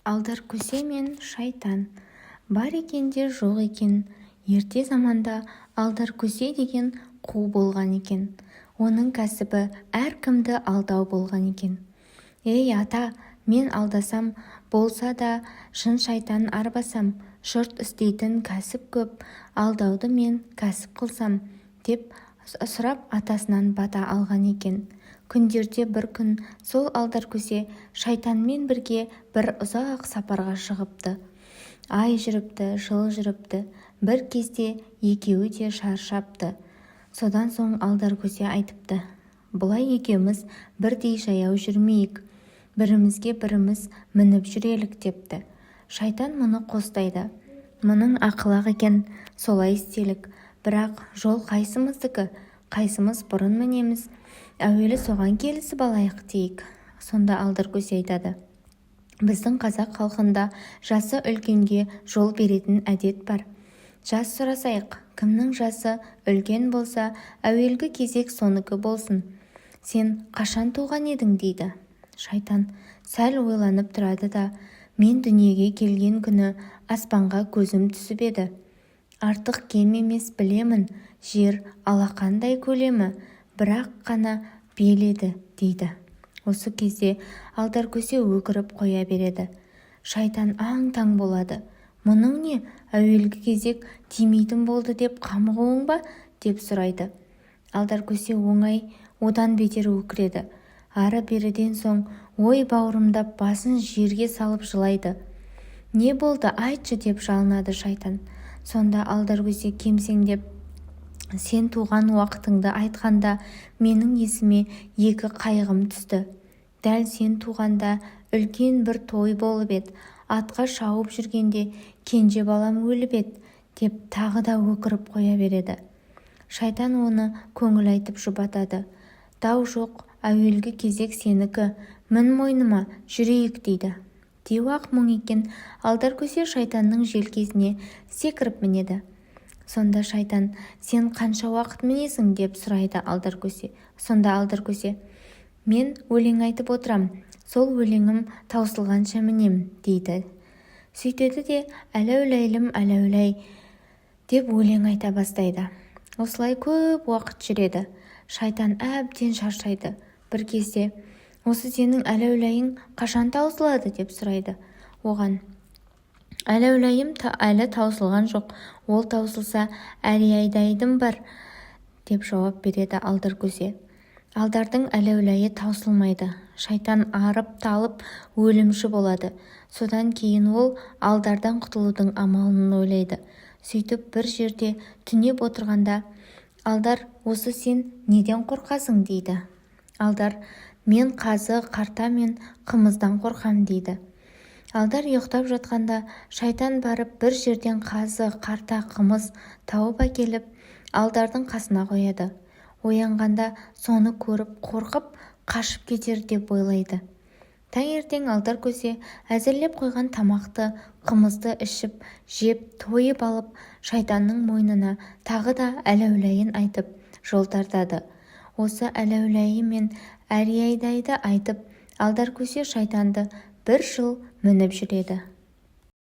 Алдаркөсе мен шайтан. Бар екен де жоқ екен. Ерте заманда Алдаркөсе деген қу болған екен. Оның кәсібі әркімді алдау болған екен. Ей ата, мен алдасам, болса да шын шайтан арбасам, жұрт істейтін кәсіп көп, алдауды мен кәсіп қылсам, деп сұрап атасынан бата алған екен. Күндерде бір күн сол Алдаркөсе шайтанмен бірге бір ұзақ сапарға шығыпты. Ай жүріпті, жыл жүріпті. Бір кезде екеуі де шаршапты. Содан соң Алдаркөсе айтыпты: бұлай екеуміз бірдей жаяу жүрмейік, бірімізге біріміз мініп жүрелік депті. Шайтан мұны қостайды. Мұның ақылақ екен, солай істелік. Бірақ жол қайсымыздікі, қайсымыз бұрын мінеміз, әуелі соған келісіп алайық дейік. Сонда Алдаркөсе айтады: біздің қазақ халқында жасы үлкенге жол беретін әдет бар. Жас сұрасайық, кімнің жасы үлкен болса, әуелгі кезек соныкі болсын. Сен қашан туған едің дейді. Шайтан сәл ойланып тұрады да: мен дүниеге келген күні аспанға көзім түсіп еді. Артық кем емес білемін, жер алақандай көлемі, бірақ қана бел еді дейді. Осы кезде Алдаркөсе өкіріп қоя береді. Шайтан аң-таң болады. Мұның не, әуелгі кезек тимейтін болды деп қамығуың ба, деп сұрайды. Алдаркөсе оңай, одан бетер өкіреді. Ары-беріден соң ой бауырымдап басын жерге салып жылайды. Не болды, айтшы, деп жалынады шайтан. Сонда Алдаркөсе кемсеңдеп: сен туған уақытыңды айтқанда менің есіме екі қайғым түсті. Дәл сен туғанда үлкен бір той болып еді, атқа шауып жүргенде кенже балам өліп еді, деп тағы да өкіріп қоя береді. Шайтан оны көңіл айтып жұбатады. Дау жоқ, әуелгі кезек сенікі, мін мойныма, жүрейік дейді. Деу-ақ мұң екен, Алдаркөсе шайтанның желкесіне секіріп мінеді. Сонда шайтан: сен қанша уақыт мінесің, деп сұрайды Алдаркөсе. Сонда Алдаркөсе: мен өлең айтып отырам, сол өлеңім таусылғанша мінем, дейді. Сөйтеді де әләуләйлім әләуләй деп өлең айта бастайды. Осылай көп уақыт жүреді. Шайтан әбден шаршайды. Бір кезде: осы сенің әләуләйің қашан таусылады, деп сұрайды. Оған: әләуләйім әлі таусылған жоқ, ол таусылса әлиайдайдым бар, деп жауап береді Алдаркөсе. Алдардың әләуләйі таусылмайды. Шайтан арып-талып өлімші болады. Содан кейін ол алдардан құтылудың амалын ойлайды. Сөйтіп бір жерде түнеп отырғанда: алдар, осы сен неден қорқасың, дейді. Алдар: мен қазы, қарта мен қымыздан қорқам, дейді. Алдар ұйықтап жатқанда шайтан барып бір жерден қазы, қарта, қымыз тауып әкеліп алдардың қасына қояды. Оянғанда соны көріп қорқып қашып кетер деп ойлайды. Таңертең Алдаркөсе әзірлеп қойған тамақты, қымызды ішіп, жеп, тойып алып, шайтанның мойнына тағы да әләуләйін айтып жол тартады. Осы әләуләйі мен әриайдайды айтып, Алдаркөсе шайтанды бір жыл мініп жүреді.